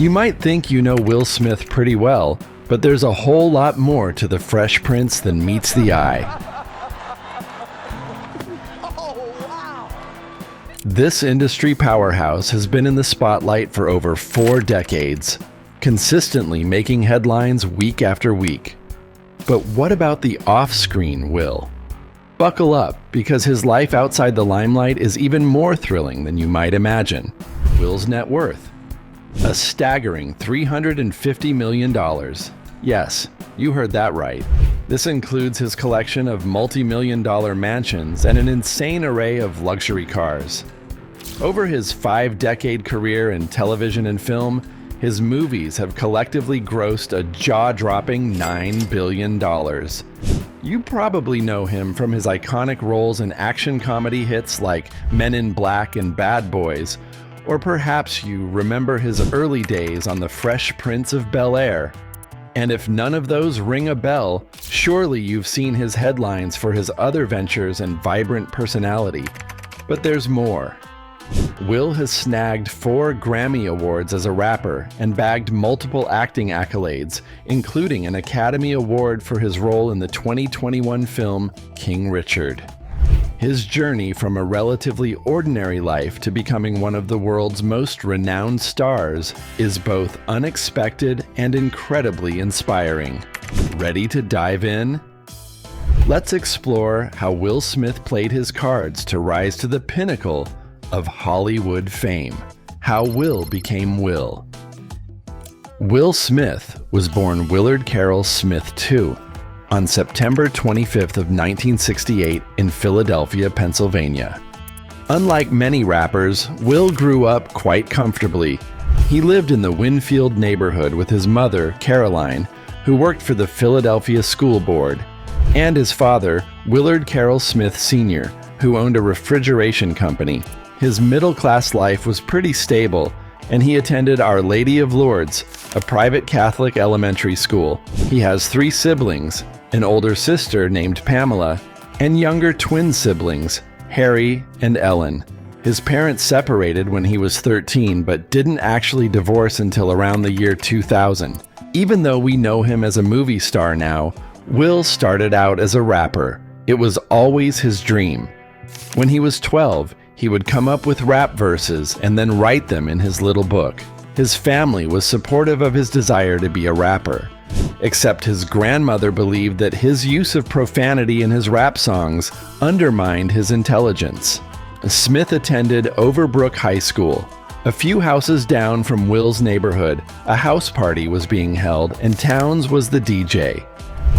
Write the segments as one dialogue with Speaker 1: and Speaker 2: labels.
Speaker 1: You might think you know Will Smith pretty well, but there's a whole lot more to the Fresh Prince than meets the eye. This industry powerhouse has been in the spotlight for over 4 decades, consistently making headlines week after week. But what about the off-screen Will? Buckle up, because his life outside the limelight is even more thrilling than you might imagine. Will's net worth: a staggering $350 million. Yes, you heard that right. This includes his collection of multi-million-dollar mansions and an insane array of luxury cars. Over his 5-decade career in television and film, his movies have collectively grossed a jaw-dropping $9 billion. You probably know him from his iconic roles in action comedy hits like Men in Black and Bad Boys, or perhaps you remember his early days on The Fresh Prince of Bel-Air. And if none of those ring a bell, surely you've seen his headlines for his other ventures and vibrant personality. But there's more. Will has snagged 4 Grammy Awards as a rapper and bagged multiple acting accolades, including an Academy Award for his role in the 2021 film King Richard. His journey from a relatively ordinary life to becoming one of the world's most renowned stars is both unexpected and incredibly inspiring. Ready to dive in? Let's explore how Will Smith played his cards to rise to the pinnacle of Hollywood fame. How Will became Will. Will Smith was born Willard Carroll Smith II on September 25th of 1968 in Philadelphia, Pennsylvania. Unlike many rappers, Will grew up quite comfortably. He lived in the Winfield neighborhood with his mother, Caroline, who worked for the Philadelphia School Board, and his father, Willard Carroll Smith Sr., who owned a refrigeration company. His middle-class life was pretty stable, and he attended Our Lady of Lourdes, a private Catholic elementary school. He has 3 siblings, an older sister named Pamela, and younger twin siblings, Harry and Ellen. His parents separated when he was 13, but didn't actually divorce until around the year 2000. Even though we know him as a movie star now, Will started out as a rapper. It was always his dream. When he was 12, he would come up with rap verses and then write them in his little book. His family was supportive of his desire to be a rapper, except his grandmother believed that his use of profanity in his rap songs undermined his intelligence. Smith attended Overbrook High School. A few houses down from Will's neighborhood, a house party was being held, and Towns was the DJ.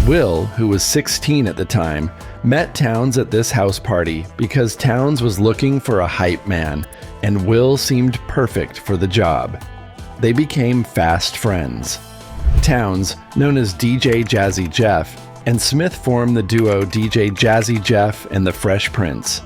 Speaker 1: Will, who was 16 at the time, met Towns at this house party because Towns was looking for a hype man, and Will seemed perfect for the job. They became fast friends. Towns, known as DJ Jazzy Jeff, and Smith formed the duo DJ Jazzy Jeff and the Fresh Prince.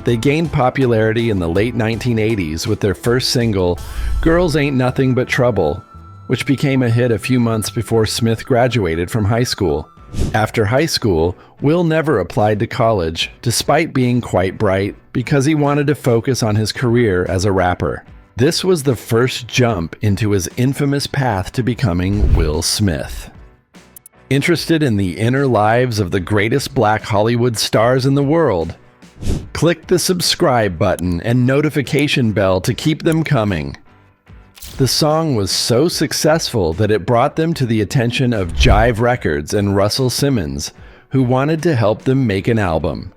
Speaker 1: They gained popularity in the late 1980s with their first single, Girls Ain't Nothing But Trouble, which became a hit a few months before Smith graduated from high school. After high school, Will never applied to college, despite being quite bright, because he wanted to focus on his career as a rapper. This was the first jump into his infamous path to becoming Will Smith. Interested in the inner lives of the greatest Black Hollywood stars in the world? Click the subscribe button and notification bell to keep them coming. The song was so successful that it brought them to the attention of Jive Records and Russell Simmons, who wanted to help them make an album.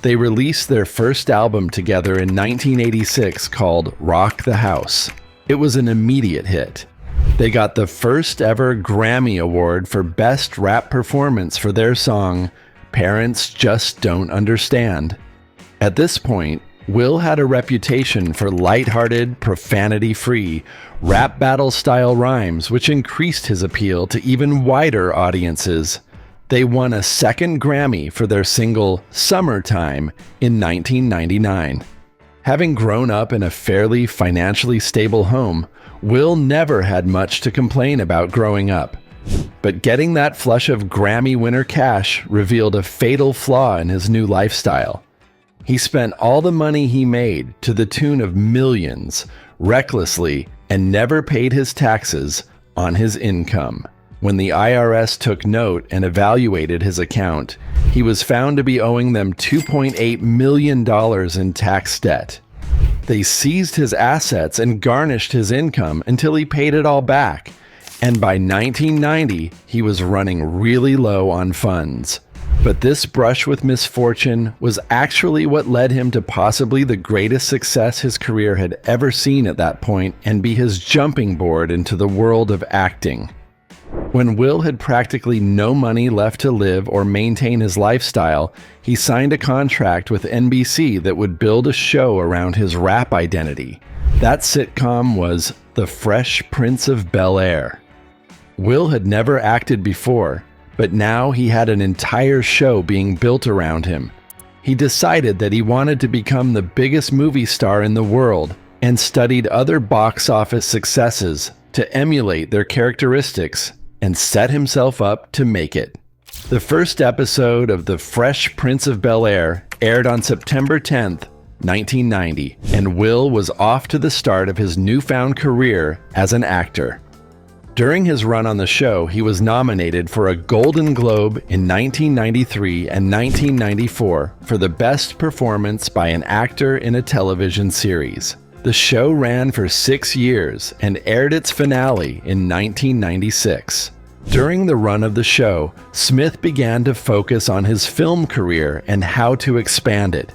Speaker 1: They released their first album together in 1986 called Rock the House. It was an immediate hit. They got the first ever Grammy Award for Best Rap Performance for their song, Parents Just Don't Understand. At this point, Will had a reputation for lighthearted, profanity-free, rap battle-style rhymes, which increased his appeal to even wider audiences. They won a second Grammy for their single Summertime in 1999. Having grown up in a fairly financially stable home, Will never had much to complain about growing up. But getting that flush of Grammy winner cash revealed a fatal flaw in his new lifestyle. He spent all the money he made, to the tune of millions, recklessly and never paid his taxes on his income. When the IRS took note and evaluated his account, he was found to be owing them $2.8 million in tax debt. They seized his assets and garnished his income until he paid it all back. And by 1990, he was running really low on funds. But this brush with misfortune was actually what led him to possibly the greatest success his career had ever seen at that point and be his jumping board into the world of acting. When Will had practically no money left to live or maintain his lifestyle, he signed a contract with NBC that would build a show around his rap identity. That sitcom was The Fresh Prince of Bel-Air. Will had never acted before, but now he had an entire show being built around him. He decided that he wanted to become the biggest movie star in the world and studied other box office successes to emulate their characteristics and set himself up to make it. The first episode of The Fresh Prince of Bel-Air aired on September 10th, 1990, and Will was off to the start of his newfound career as an actor. During his run on the show, he was nominated for a Golden Globe in 1993 and 1994 for the best performance by an actor in a television series. The show ran for 6 years and aired its finale in 1996. During the run of the show, Smith began to focus on his film career and how to expand it.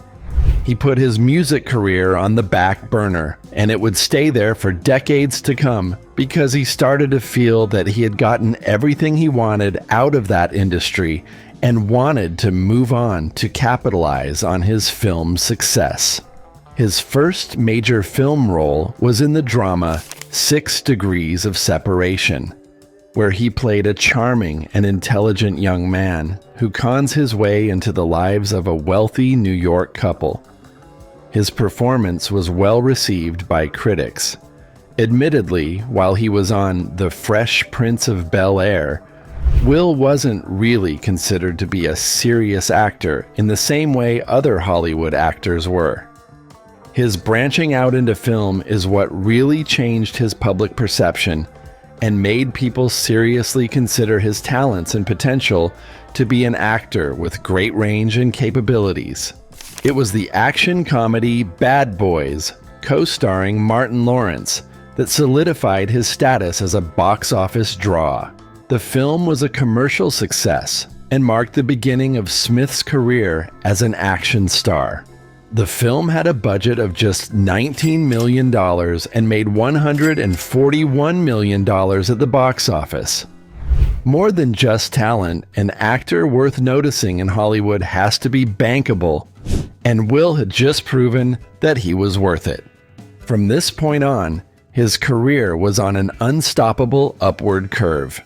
Speaker 1: He put his music career on the back burner, and it would stay there for decades to come because he started to feel that he had gotten everything he wanted out of that industry and wanted to move on to capitalize on his film success. His first major film role was in the drama 6 Degrees of Separation, where he played a charming and intelligent young man who cons his way into the lives of a wealthy New York couple. His performance was well received by critics. Admittedly, while he was on The Fresh Prince of Bel-Air, Will wasn't really considered to be a serious actor in the same way other Hollywood actors were. His branching out into film is what really changed his public perception and made people seriously consider his talents and potential to be an actor with great range and capabilities. It was the action comedy Bad Boys, co-starring Martin Lawrence, that solidified his status as a box office draw. The film was a commercial success and marked the beginning of Smith's career as an action star. The film had a budget of just $19 million and made $141 million at the box office. More than just talent, an actor worth noticing in Hollywood has to be bankable, and Will had just proven that he was worth it. From this point on, his career was on an unstoppable upward curve.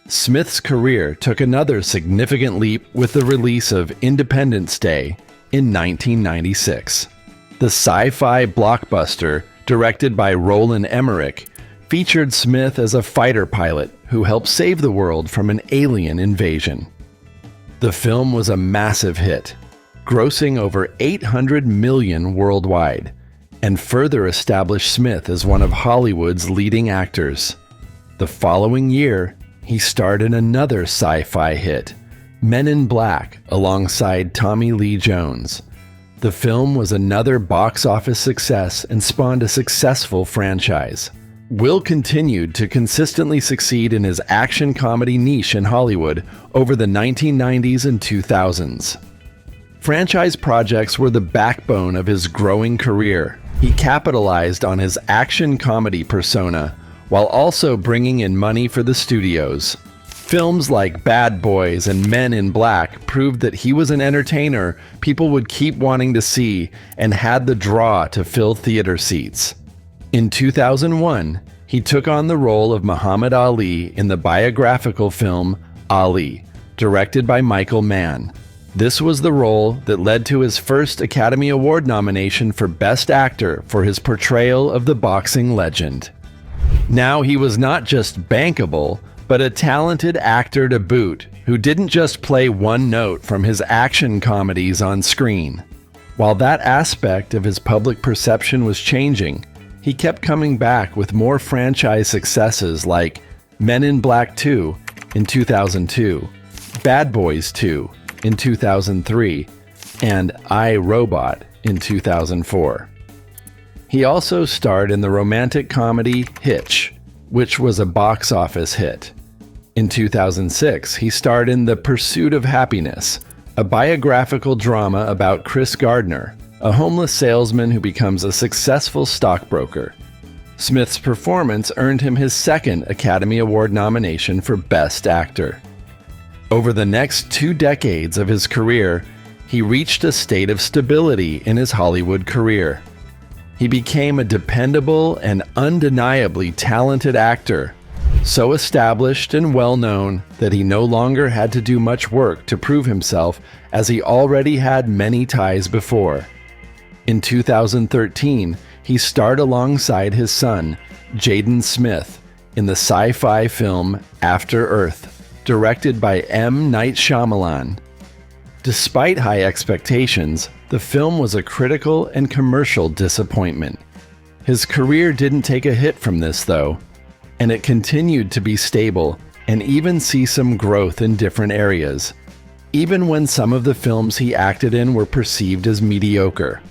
Speaker 1: Smith's career took another significant leap with the release of Independence Day in 1996. The sci-fi blockbuster, directed by Roland Emmerich, featured Smith as a fighter pilot who helped save the world from an alien invasion. The film was a massive hit, grossing over $800 million worldwide, and further established Smith as one of Hollywood's leading actors. The following year, he starred in another sci-fi hit, Men in Black, alongside Tommy Lee Jones. The film was another box office success and spawned a successful franchise. Will continued to consistently succeed in his action comedy niche in Hollywood over the 1990s and 2000s. Franchise projects were the backbone of his growing career. He capitalized on his action comedy persona while also bringing in money for the studios. Films like Bad Boys and Men in Black proved that he was an entertainer people would keep wanting to see and had the draw to fill theater seats. In 2001, he took on the role of Muhammad Ali in the biographical film Ali, directed by Michael Mann. This was the role that led to his first Academy Award nomination for Best Actor for his portrayal of the boxing legend. Now he was not just bankable, but a talented actor to boot, who didn't just play one note from his action comedies on screen. While that aspect of his public perception was changing, He kept coming back with more franchise successes like Men in Black 2 in 2002, Bad Boys 2 in 2003, and I, Robot in 2004. He also starred in the romantic comedy Hitch, which was a box office hit. In 2006, he starred in The Pursuit of Happiness, a biographical drama about Chris Gardner, a homeless salesman who becomes a successful stockbroker. Smith's performance earned him his second Academy Award nomination for Best Actor. Over the next 2 decades of his career, he reached a state of stability in his Hollywood career. He became a dependable and undeniably talented actor, so established and well-known that he no longer had to do much work to prove himself, as he already had many ties before. In 2013, he starred alongside his son, Jaden Smith, in the sci-fi film After Earth, directed by M. Night Shyamalan. Despite high expectations, the film was a critical and commercial disappointment. His career didn't take a hit from this, though, and it continued to be stable and even see some growth in different areas, even when some of the films he acted in were perceived as mediocre.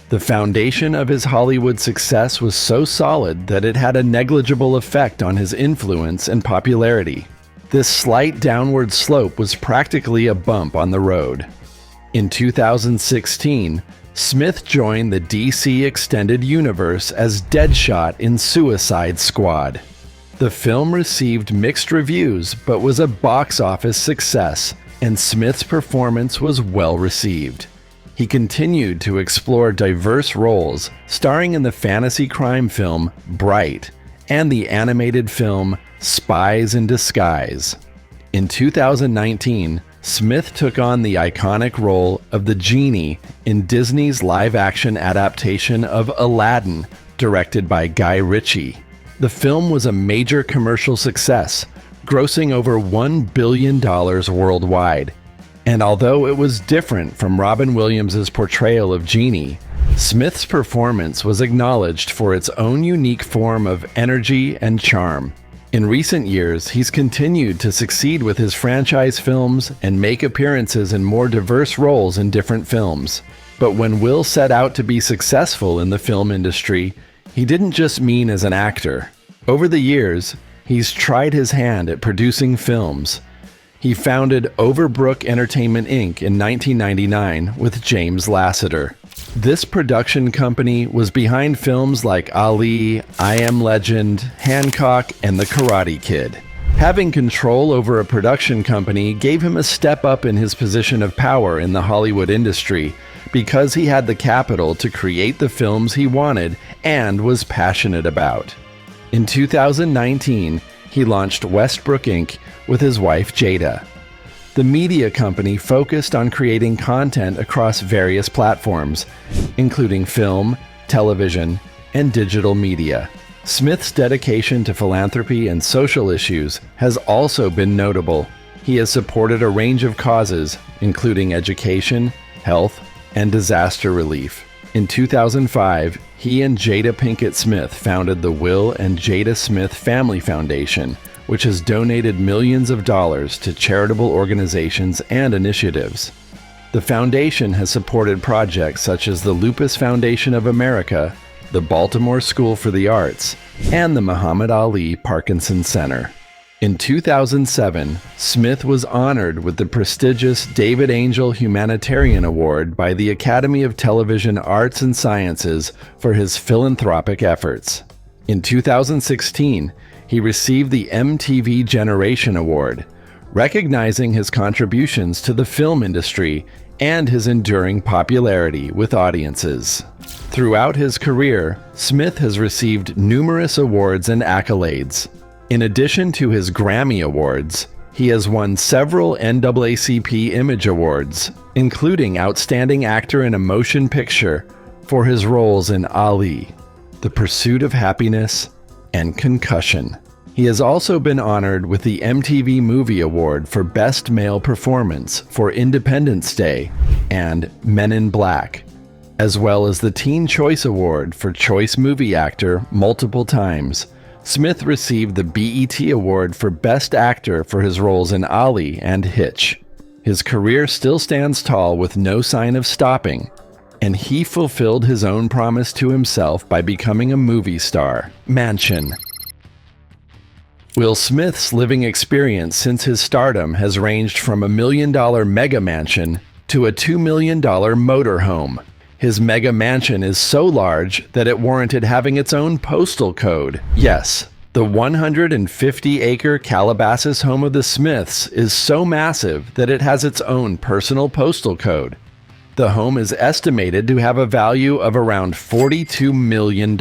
Speaker 1: The foundation of his Hollywood success was so solid that it had a negligible effect on his influence and popularity. This slight downward slope was practically a bump on the road. In 2016, Smith joined the DC Extended Universe as Deadshot in Suicide Squad. The film received mixed reviews but was a box office success, and Smith's performance was well received. He continued to explore diverse roles, starring in the fantasy crime film Bright and the animated film Spies in Disguise. In 2019, Smith took on the iconic role of the genie in Disney's live-action adaptation of Aladdin, directed by Guy Ritchie. The film was a major commercial success, grossing over $1 billion worldwide. And although it was different from Robin Williams' portrayal of Genie, Smith's performance was acknowledged for its own unique form of energy and charm. In recent years, he's continued to succeed with his franchise films and make appearances in more diverse roles in different films. But when Will set out to be successful in the film industry, he didn't just mean as an actor. Over the years, he's tried his hand at producing films. He founded Overbrook Entertainment Inc. in 1999 with James Lasseter. This production company was behind films like Ali, I Am Legend, Hancock, and The Karate Kid. Having control over a production company gave him a step up in his position of power in the Hollywood industry because he had the capital to create the films he wanted and was passionate about. In 2019, he launched Westbrook Inc. with his wife Jada. The media company focused on creating content across various platforms, including film, television, and digital media. Smith's dedication to philanthropy and social issues has also been notable. He has supported a range of causes, including education, health, and disaster relief. In 2005, he and Jada Pinkett Smith founded the Will and Jada Smith Family Foundation, which has donated millions of dollars to charitable organizations and initiatives. The foundation has supported projects such as the Lupus Foundation of America, the Baltimore School for the Arts, and the Muhammad Ali Parkinson Center. In 2007, Smith was honored with the prestigious David Angel Humanitarian Award by the Academy of Television Arts and Sciences for his philanthropic efforts. In 2016, he received the MTV Generation Award, recognizing his contributions to the film industry and his enduring popularity with audiences. Throughout his career, Smith has received numerous awards and accolades. In addition to his Grammy Awards, he has won several NAACP Image Awards, including Outstanding Actor in a Motion Picture for his roles in Ali, The Pursuit of Happiness, and Concussion. He has also been honored with the MTV Movie Award for Best Male Performance for Independence Day and Men in Black, as well as the Teen Choice Award for Choice Movie Actor multiple times. Smith received the BET Award for Best Actor for his roles in Ali and Hitch. His career still stands tall with no sign of stopping, and he fulfilled his own promise to himself by becoming a movie star. Mansion. Will Smith's living experience since his stardom has ranged from a $1 million mega mansion to a $2 million motorhome. His mega mansion is so large that it warranted having its own postal code. Yes, the 150-acre Calabasas home of the Smiths is so massive that it has its own personal postal code. The home is estimated to have a value of around $42 million.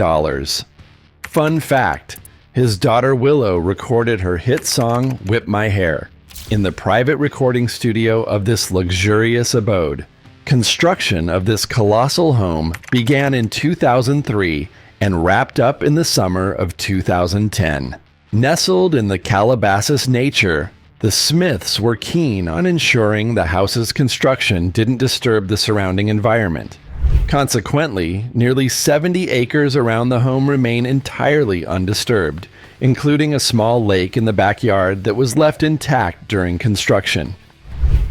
Speaker 1: Fun fact, his daughter Willow recorded her hit song Whip My Hair in the private recording studio of this luxurious abode. Construction of this colossal home began in 2003 and wrapped up in the summer of 2010. Nestled in the Calabasas nature, the Smiths were keen on ensuring the house's construction didn't disturb the surrounding environment. Consequently, nearly 70 acres around the home remain entirely undisturbed, including a small lake in the backyard that was left intact during construction.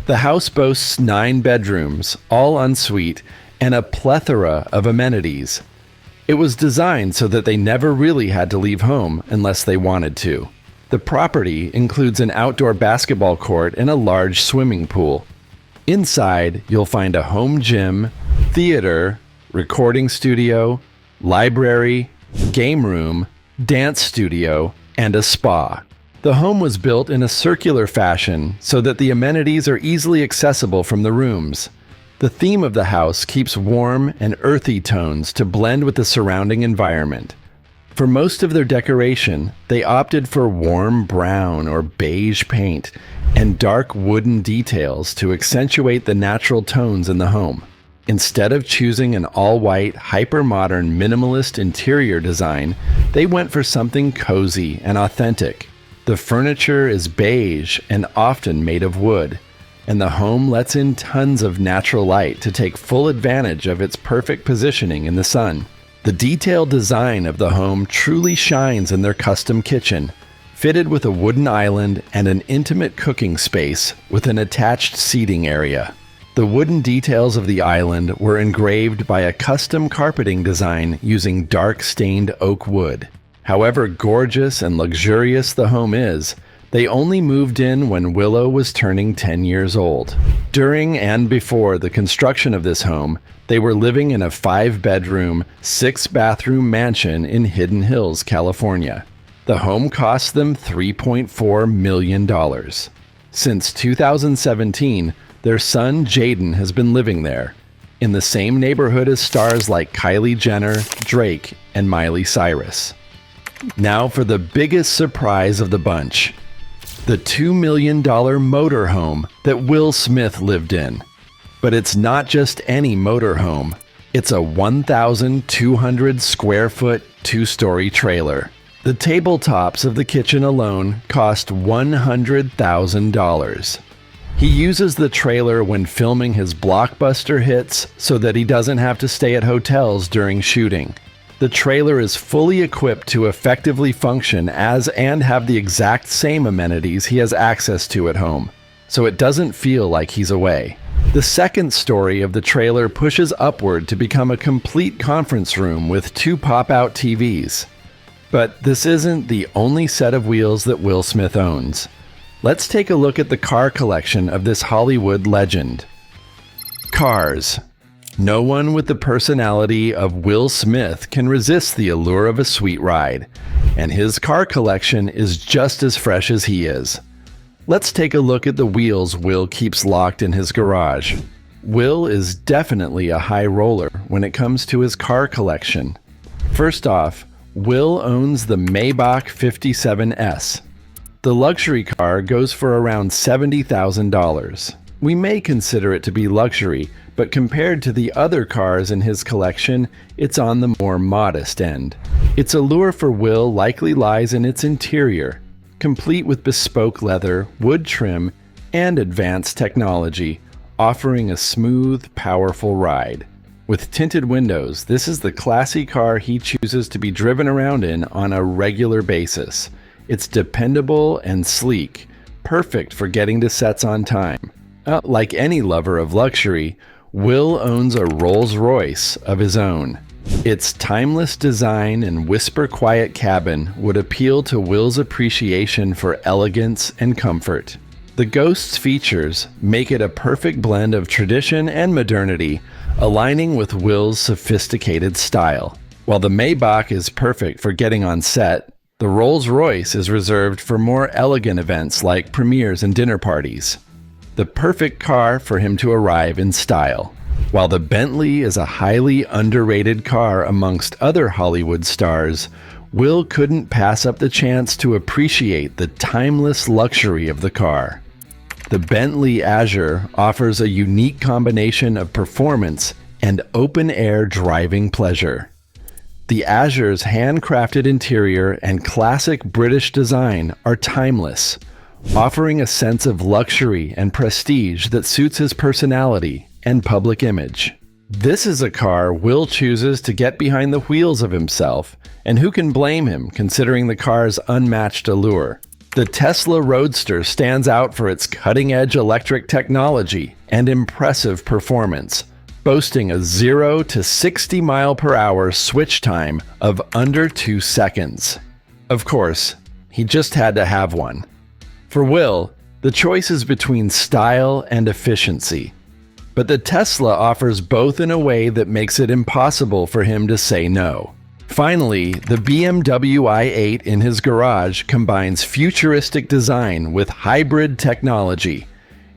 Speaker 1: The house boasts 9 bedrooms, all en suite, and a plethora of amenities. It was designed so that they never really had to leave home unless they wanted to. The property includes an outdoor basketball court and a large swimming pool. Inside, you'll find a home gym, theater, recording studio, library, game room, dance studio, and a spa. The home was built in a circular fashion so that the amenities are easily accessible from the rooms. The theme of the house keeps warm and earthy tones to blend with the surrounding environment. For most of their decoration, they opted for warm brown or beige paint and dark wooden details to accentuate the natural tones in the home. Instead of choosing an all-white, hyper-modern, minimalist interior design, they went for something cozy and authentic. The furniture is beige and often made of wood, and the home lets in tons of natural light to take full advantage of its perfect positioning in the sun. The detailed design of the home truly shines in their custom kitchen, fitted with a wooden island and an intimate cooking space with an attached seating area. The wooden details of the island were engraved by a custom carpeting design using dark stained oak wood. However gorgeous and luxurious the home is, they only moved in when Willow was turning 10 years old. During and before the construction of this home, they were living in a 5-bedroom, 6-bathroom mansion in Hidden Hills, California. The home cost them $3.4 million. Since 2017, their son Jaden has been living there, in the same neighborhood as stars like Kylie Jenner, Drake, and Miley Cyrus. Now for the biggest surprise of the bunch. The $2 million motorhome that Will Smith lived in. But it's not just any motorhome. It's a 1,200 square foot, 2-story trailer. The tabletops of the kitchen alone cost $100,000. He uses the trailer when filming his blockbuster hits so that he doesn't have to stay at hotels during shooting. The trailer is fully equipped to effectively function as and have the exact same amenities he has access to at home, so it doesn't feel like he's away. The second story of the trailer pushes upward to become a complete conference room with 2 pop-out TVs. But this isn't the only set of wheels that Will Smith owns. Let's take a look at the car collection of this Hollywood legend. Cars. No one with the personality of Will Smith can resist the allure of a sweet ride, and his car collection is just as fresh as he is. Let's take a look at the wheels Will keeps locked in his garage. Will is definitely a high roller when it comes to his car collection. First off, Will owns the Maybach 57S. The luxury car goes for around $70,000. We may consider it to be luxury, but compared to the other cars in his collection, it's on the more modest end. Its allure for Will likely lies in its interior, complete with bespoke leather, wood trim, and advanced technology, offering a smooth, powerful ride. With tinted windows, this is the classy car he chooses to be driven around in on a regular basis. It's dependable and sleek, perfect for getting to sets on time. Like any lover of luxury, Will owns a Rolls-Royce of his own. Its timeless design and whisper-quiet cabin would appeal to Will's appreciation for elegance and comfort. The Ghost's features make it a perfect blend of tradition and modernity, aligning with Will's sophisticated style. While the Maybach is perfect for getting on set, the Rolls-Royce is reserved for more elegant events like premieres and dinner parties. The perfect car for him to arrive in style. While the Bentley is a highly underrated car amongst other Hollywood stars, Will couldn't pass up the chance to appreciate the timeless luxury of the car. The Bentley Azure offers a unique combination of performance and open-air driving pleasure. The Azure's handcrafted interior and classic British design are timeless, offering a sense of luxury and prestige that suits his personality and public image. This is a car Will chooses to get behind the wheels of himself, and who can blame him considering the car's unmatched allure? The Tesla Roadster stands out for its cutting-edge electric technology and impressive performance, boasting a 0 to 60 mph switch time of under 2 seconds. Of course, he just had to have one. For Will, the choice is between style and efficiency, but the Tesla offers both in a way that makes it impossible for him to say no. Finally, the BMW i8 in his garage combines futuristic design with hybrid technology.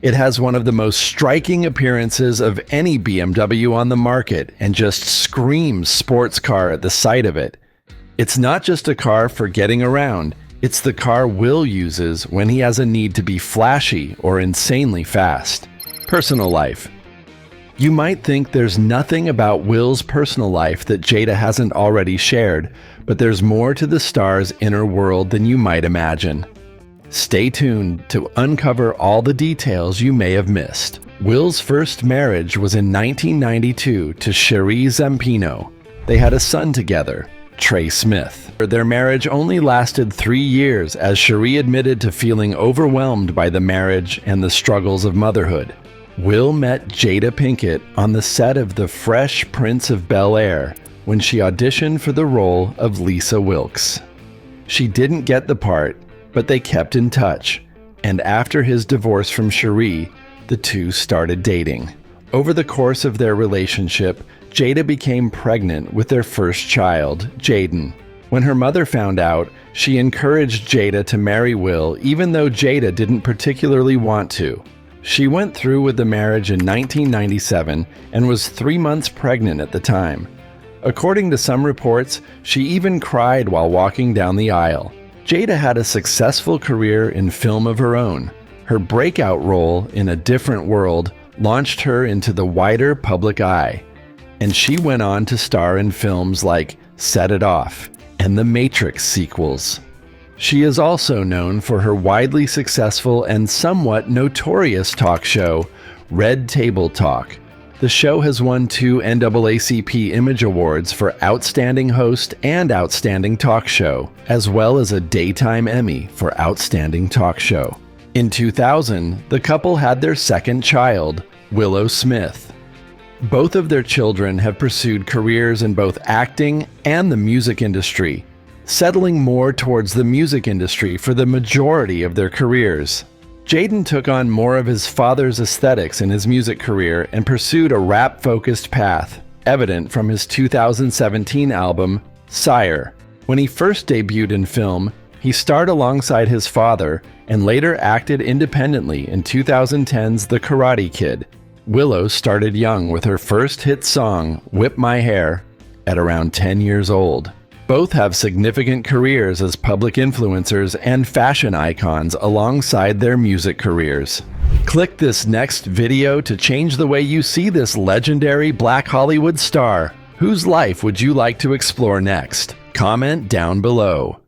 Speaker 1: It has one of the most striking appearances of any BMW on the market and just screams sports car at the sight of it. It's not just a car for getting around, it's the car Will uses when he has a need to be flashy or insanely fast. Personal life. You might think there's nothing about Will's personal life that Jada hasn't already shared, but there's more to the star's inner world than you might imagine. Stay tuned to uncover all the details you may have missed. Will's first marriage was in 1992 to Cherie Zampino. They had a son together, Trey Smith. Their marriage only lasted 3 years as Cherie admitted to feeling overwhelmed by the marriage and the struggles of motherhood. Will met Jada Pinkett on the set of The Fresh Prince of Bel-Air when she auditioned for the role of Lisa Wilkes. She didn't get the part, but they kept in touch, and after his divorce from Cherie, the two started dating. Over the course of their relationship, Jada became pregnant with their first child, Jaden. When her mother found out, she encouraged Jada to marry Will even though Jada didn't particularly want to. She went through with the marriage in 1997 and was 3 months pregnant at the time. According to some reports, she even cried while walking down the aisle. Jada had a successful career in film of her own. Her breakout role in A Different World launched her into the wider public eye, and she went on to star in films like Set It Off and the Matrix sequels. She is also known for her widely successful and somewhat notorious talk show, Red Table Talk. The show has won 2 NAACP Image Awards for Outstanding Host and Outstanding Talk Show, as well as a Daytime Emmy for Outstanding Talk Show. In 2000, the couple had their second child, Willow Smith. Both of their children have pursued careers in both acting and the music industry, settling more towards the music industry for the majority of their careers. Jaden took on more of his father's aesthetics in his music career and pursued a rap-focused path, evident from his 2017 album, Sire. When he first debuted in film, he starred alongside his father and later acted independently in 2010's The Karate Kid. Willow started young with her first hit song, Whip My Hair, at around 10 years old. Both have significant careers as public influencers and fashion icons alongside their music careers. Click this next video to change the way you see this legendary Black Hollywood star. Whose life would you like to explore next? Comment down below.